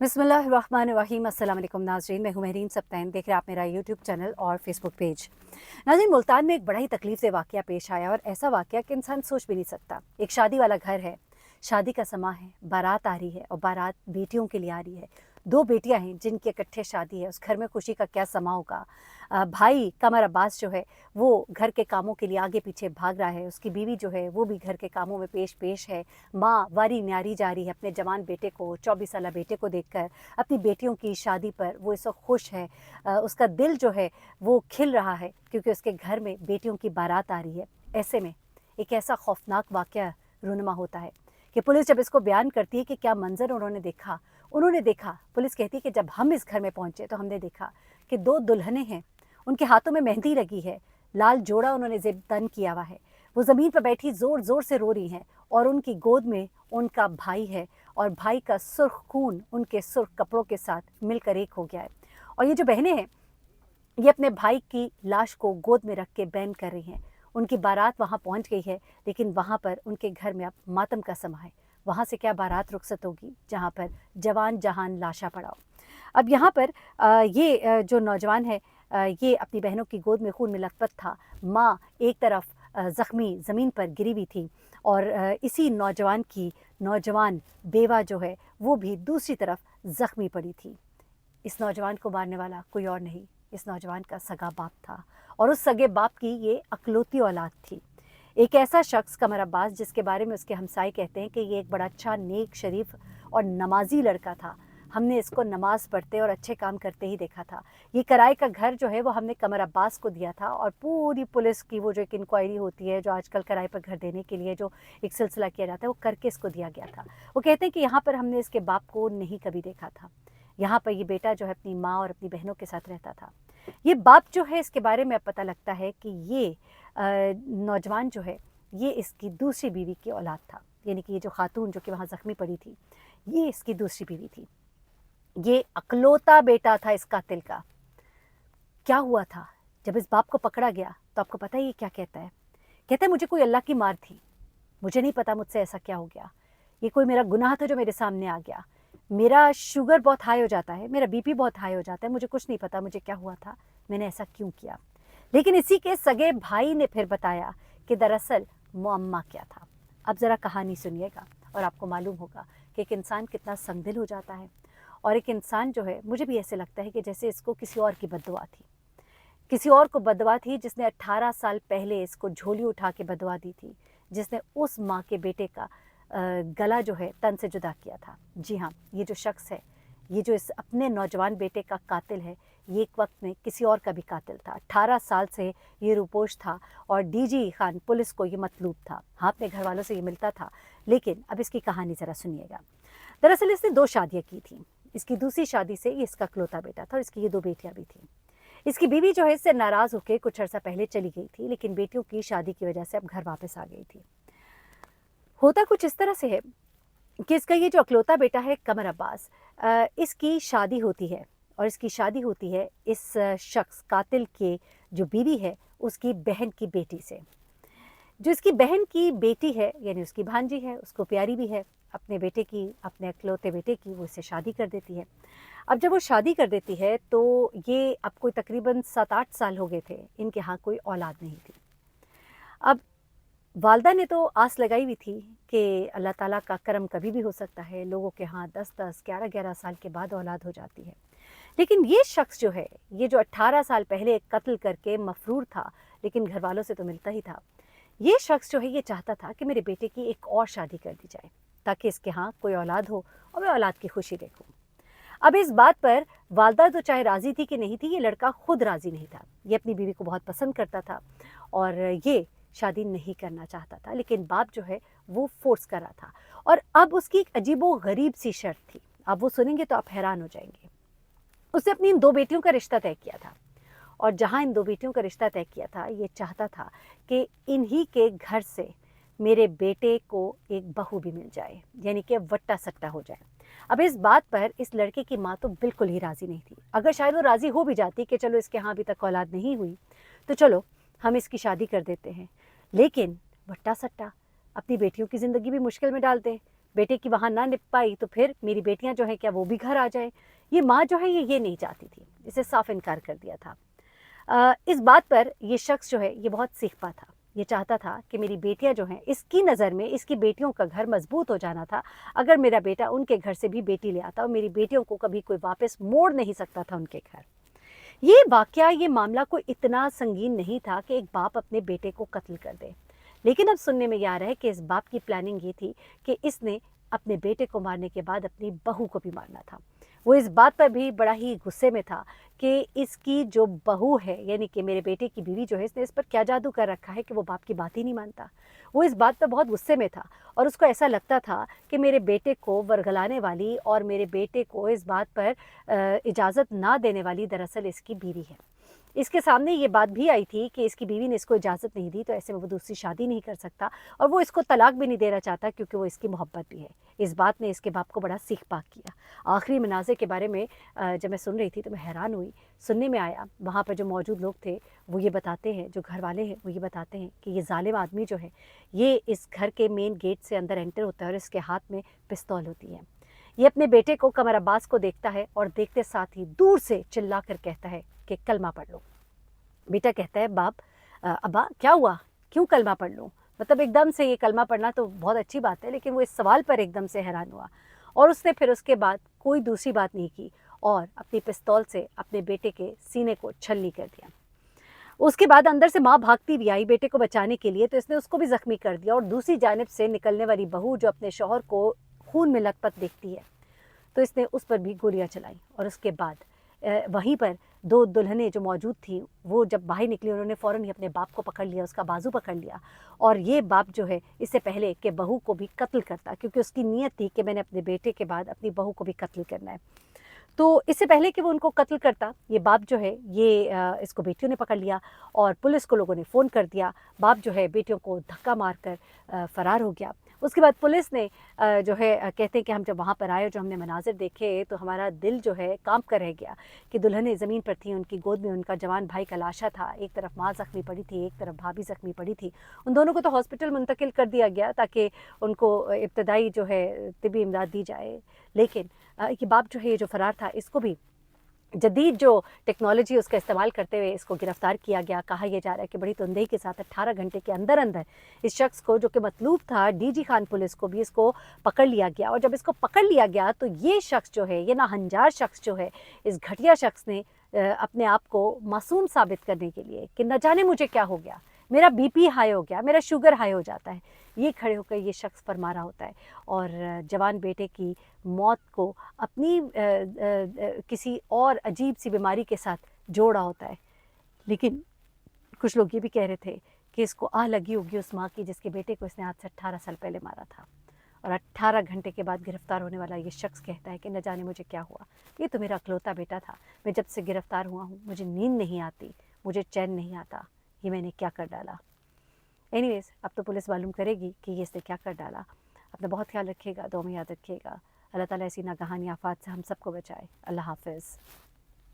बिस्मिल्लाहिर्रहमानिर्रहीम। अस्सलाम वालेकुम नाज़रीन, मैं हूं महरीन सब्तैन। देख रहे हैं आप मेरा यूट्यूब चैनल और फेसबुक पेज। नाज़रीन, मुल्तान में एक बड़ा ही तकलीफ से वाक़या पेश आया और ऐसा वाक़या कि इंसान सोच भी नहीं सकता। एक शादी वाला घर है, शादी का समा है, बारात आ रही है और बारात बेटियों के लिए आ रही है। दो बेटियां हैं जिनकी इकट्ठे शादी है। उस घर में खुशी का क्या समा होगा। भाई कमर अब्बास जो है वो घर के कामों के लिए आगे पीछे भाग रहा है। उसकी बीवी जो है वो भी घर के कामों में पेश है। माँ वारी न्यारी जा रही है अपने जवान बेटे को, 24 साला बेटे को देखकर। अपनी बेटियों की शादी पर वो इस वक्त खुश है। उसका दिल जो है वो खिल रहा है क्योंकि उसके घर में बेटियों की बारात आ रही है। ऐसे में एक ऐसा खौफनाक वाक़या रूनुमा होता है कि पुलिस जब इसको बयान करती है कि क्या मंजर उन्होंने देखा। पुलिस कहती है कि जब हम इस घर में पहुंचे तो हमने देखा कि दो दुल्हनें हैं, उनके हाथों में मेहंदी लगी है, लाल जोड़ा उन्होंने ज़ेब तन किया हुआ है। वो ज़मीन पर बैठी ज़ोर ज़ोर से रो रही हैं और उनकी गोद में उनका भाई है और भाई का सुर्ख खून उनके सुर्ख कपड़ों के साथ मिलकर एक हो गया है। और ये जो बहनें हैं ये अपने भाई की लाश को गोद में रख के बैन कर रही हैं। उनकी बारात वहाँ पहुँच गई है, लेकिन वहाँ पर उनके घर में अब मातम का समा है। वहाँ से क्या बारात रुखसत होगी जहाँ पर जवान जहान लाशा पड़ा हो। अब यहाँ पर जो नौजवान है ये अपनी बहनों की गोद में खून में लथपथ था। माँ एक तरफ ज़ख्मी ज़मीन पर गिरी हुई थी और इसी नौजवान की नौजवान बेवा जो है वो भी दूसरी तरफ ज़ख्मी पड़ी थी। इस नौजवान को मारने वाला कोई और नहीं, इस नौजवान का सगा बाप था और उस सगे बाप की ये अकलौती औलाद थी। एक ऐसा शख्स कमर अब्बास जिसके बारे में उसके हमसाए कहते हैं कि ये एक बड़ा अच्छा नेक शरीफ और नमाजी लड़का था। हमने इसको नमाज पढ़ते और अच्छे काम करते ही देखा था। ये किराए का घर जो है वो हमने कमर अब्बास को दिया था और पूरी पुलिस की वो जो एक इंक्वायरी होती है, जो आजकल किराए पर घर देने के लिए जो एक सिलसिला किया जाता है, वो करके इसको दिया गया था। वो कहते हैं कि यहाँ पर हमने इसके बाप को नहीं कभी देखा था। यहाँ पर ये बेटा जो है अपनी माँ और अपनी बहनों के साथ रहता था। ये बाप जो है इसके बारे में अब पता लगता है कि ये नौजवान जो है ये इसकी दूसरी बीवी की औलाद था। यानी कि ये जो खातून जो कि वहाँ ज़ख्मी पड़ी थी ये इसकी दूसरी बीवी थी। ये अकलौता बेटा था इस कातिल का। क्या हुआ था जब इस बाप को पकड़ा गया तो आपको पता है ये क्या कहता है? कहता है मुझे कोई अल्लाह की मार थी, मुझे नहीं पता मुझसे ऐसा क्या हो गया। ये कोई मेरा गुनाह था जो मेरे सामने आ गया। मेरा शुगर बहुत हाई हो जाता है, मेरा बीपी बहुत हाई हो जाता है, मुझे कुछ नहीं पता मुझे क्या हुआ था, मैंने ऐसा क्यों किया। लेकिन इसी के सगे भाई ने फिर बताया कि दरअसल मुअम्मा क्या था। अब ज़रा कहानी सुनिएगा और आपको मालूम होगा कि एक इंसान कितना संगदिल हो जाता है। और एक इंसान जो है, मुझे भी ऐसे लगता है कि जैसे इसको किसी और की बद्दुआ थी, किसी और को बद्दुआ थी जिसने 18 साल पहले इसको झोली उठा के बद्दुआ दी थी, जिसने उस माँ के बेटे का गला जो है तन से जुदा किया था। जी हाँ, ये जो शख्स है, ये जो इस अपने नौजवान बेटे का कातिल है, ये एक वक्त में किसी और का भी कातिल था। 18 साल से ये रूपोश था और डीजी खान पुलिस को ये मतलूब था। हाँ, अपने घर वालों से ये मिलता था। लेकिन अब इसकी कहानी ज़रा सुनिएगा। दरअसल इसने 2 शादियाँ की थी। इसकी दूसरी शादी से ये इसका इकलौता बेटा था और इसकी ये 2 बेटियाँ भी थीं। इसकी बीवी जो है इससे नाराज़ होकर कुछ अर्सा पहले चली गई थी, लेकिन बेटियों की शादी की वजह से अब घर वापस आ गई थी। होता कुछ इस तरह से है कि इसका ये जो इकलौता बेटा है कमर अब्बास, इसकी शादी होती है और इसकी शादी होती है इस शख्स कातिल के जो बीवी है उसकी बहन की बेटी से। जो इसकी बहन की बेटी है यानी उसकी भांजी है, उसको प्यारी भी है अपने बेटे की, अपने इकलौते बेटे की, वो इससे शादी कर देती है। अब जब वो शादी कर देती है तो ये अब कोई तकरीबन 7-8 साल हो गए थे, इनके यहाँ कोई औलाद नहीं थी। अब वालदा ने तो आस लगाई हुई थी कि अल्लाह ताला का करम कभी भी हो सकता है, लोगों के यहाँ 10-10, 11-11 साल के बाद औलाद हो जाती है। लेकिन ये शख्स जो है, ये जो 18 साल पहले कत्ल करके मफरूर था, लेकिन घर वालों से तो मिलता ही था, ये शख्स जो है ये चाहता था कि मेरे बेटे की एक और शादी कर दी जाए ताकि इसके यहाँ कोई औलाद हो और मैं औलाद की खुशी देखूँ। अब इस बात पर वालदा तो चाहे राज़ी थी कि नहीं थी, ये लड़का खुद राज़ी नहीं था। ये अपनी बीवी को बहुत पसंद करता था और ये शादी नहीं करना चाहता था, लेकिन बाप जो है वो फ़ोर्स कर रहा था। और अब उसकी एक अजीबो-गरीब सी शर्त थी। अब वो सुनेंगे तो आप हैरान हो जाएंगे। उसने अपनी इन 2 बेटियों का रिश्ता तय किया था और जहाँ इन 2 बेटियों का रिश्ता तय किया था, ये चाहता था कि इन्हीं के घर से मेरे बेटे को एक बहू भी मिल जाए, यानी कि वट्टा-सट्टा हो जाए। अब इस बात पर इस लड़के की माँ तो बिल्कुल ही राज़ी नहीं थी। अगर शायद वो राज़ी हो भी जाती कि चलो इसके यहाँ अभी तक औलाद नहीं हुई, तो चलो हम इसकी शादी कर देते हैं। लेकिन वट्टा-सट्टा अपनी बेटियों की ज़िंदगी भी मुश्किल में डाल दे, बेटे की वहाँ ना निप पाई तो फिर मेरी बेटियां जो हैं क्या वो भी घर आ जाए। ये माँ जो है ये नहीं चाहती थी, इसे साफ इनकार कर दिया था। इस बात पर ये शख्स जो है ये बहुत सीखता था। ये चाहता था कि मेरी बेटियां जो हैं, इसकी नज़र में इसकी बेटियों का घर मजबूत हो जाना था अगर मेरा बेटा उनके घर से भी बेटी ले आता, और मेरी बेटियों को कभी कोई वापस मोड़ नहीं सकता था उनके घर। ये वाकया, ये मामला कोई इतना संगीन नहीं था कि एक बाप अपने बेटे को कत्ल कर दे। लेकिन अब सुनने में ये आ रहा है कि इस बाप की प्लानिंग ये थी कि इसने अपने बेटे को मारने के बाद अपनी बहू को भी मारना था। वो इस बात पर भी बड़ा ही गुस्से में था कि इसकी जो बहू है, यानी कि मेरे बेटे की बीवी जो है, इसने इस पर क्या जादू कर रखा है कि वो बाप की बात ही नहीं मानता। वो इस बात पर बहुत गुस्से में था और उसको ऐसा लगता था कि मेरे बेटे को वरगलाने वाली और मेरे बेटे को इस बात पर इजाज़त ना देने वाली दरअसल इसकी बीवी है। इसके सामने ये बात भी आई थी कि इसकी बीवी ने इसको इजाज़त नहीं दी, तो ऐसे में वो दूसरी शादी नहीं कर सकता और वो इसको तलाक भी नहीं देना चाहता क्योंकि वो इसकी मोहब्बत भी है। इस बात ने इसके बाप को बड़ा सीख पाक किया। आखिरी मनाज़िर के बारे में जब मैं सुन रही थी तो मैं हैरान हुई। सुनने में आया, वहाँ पर जो मौजूद लोग थे वो ये बताते हैं, जो घर वाले हैं वो ये बताते हैं कि ये ज़ालिम आदमी जो है ये इस घर के मेन गेट से अंदर एंटर होता है और इसके हाथ में पिस्तौल होती है। ये अपने बेटे को, कमर अब्बास को देखता है और देखते साथ ही दूर से चिल्ला कर कहता है कि कलमा पढ़ लो। बेटा कहता है, बाप अब्बा क्या हुआ, क्यों कलमा पढ़ लूँ? मतलब एकदम से ये कलमा पढ़ना तो बहुत अच्छी बात है, लेकिन वो इस सवाल पर एकदम से हैरान हुआ और उसने फिर उसके बाद कोई दूसरी बात नहीं की और अपनी पिस्तौल से अपने बेटे के सीने को छलनी कर दिया। उसके बाद अंदर से माँ भागती भी आई बेटे को बचाने के लिए, तो इसने उसको भी ज़ख्मी कर दिया और दूसरी जानिब से निकलने वाली बहू जो अपने शौहर को खून में लथपथ देखती है, तो इसने उस पर भी गोलियां चलाई और उसके बाद वहीं पर दो दुल्हनें जो मौजूद थी वो जब बाहर निकली उन्होंने फ़ौरन ही अपने बाप को पकड़ लिया, उसका बाजू पकड़ लिया और ये बाप जो है इससे पहले कि बहू को भी कत्ल करता, क्योंकि उसकी नीयत थी कि मैंने अपने बेटे के बाद अपनी बहू को भी कत्ल करना है, तो इससे पहले कि वो उनको कत्ल करता, ये बाप जो है ये इसको बेटियों ने पकड़ लिया और पुलिस को लोगों ने फ़ोन कर दिया। बाप जो है बेटियों को धक्का मारकर फ़रार हो गया। उसके बाद पुलिस ने जो है कहते हैं कि हम जब वहाँ पर आए और जो हमने मनाज़िर देखे तो हमारा दिल जो है काँप कर रह गया कि दुल्हनें ज़मीन पर थीं, उनकी गोद में उनका जवान भाई का लाशा था। एक तरफ माँ ज़ख्मी पड़ी थी, एक तरफ भाभी ज़ख्मी पड़ी थी। उन दोनों को तो हॉस्पिटल मुंतकिल कर दिया गया ताकि उनको इब्तदाई जो है तिब्बी इमदाद दी जाए। लेकिन ये बाप जो है ये जो फ़रार था, इसको भी जदीद जो टेक्नोलॉजी उसका इस्तेमाल करते हुए इसको गिरफ़्तार किया गया। कहा यह जा रहा है कि बड़ी तंदेही के साथ 18 घंटे के अंदर अंदर इस शख्स को, जो कि मतलूब था डीजी खान पुलिस को, भी इसको पकड़ लिया गया और जब इसको पकड़ लिया गया तो ये शख्स जो है, ये नाहंजार शख्स जो है, इस घटिया शख्स ने अपने आप को मासूम साबित करने के लिए कि न जाने मुझे क्या हो गया, मेरा बीपी हाई हो गया, मेरा शुगर हाई हो जाता है, ये खड़े होकर ये शख्स फरमा रहा होता है और जवान बेटे की मौत को अपनी किसी और अजीब सी बीमारी के साथ जोड़ा होता है। लेकिन कुछ लोग ये भी कह रहे थे कि इसको आह लगी होगी उस माँ की जिसके बेटे को इसने आज से 18 साल पहले मारा था और 18 घंटे के बाद गिरफ्तार होने वाला ये शख्स कहता है कि न जाने मुझे क्या हुआ, ये तो मेरा अकलौता बेटा था, मैं जब से गिरफ्तार हुआ हूँ मुझे नींद नहीं आती, मुझे चैन नहीं आता, ये मैंने क्या कर डाला। एनीवेज़, अब तो पुलिस मालूम करेगी कि ये इसने क्या कर डाला। अपना बहुत ख्याल रखिएगा, दुआ में याद रखिएगा। अल्लाह ताला ऐसी नागहानी आफ़ात से हम सबको बचाए। अल्लाह हाफ़िज़।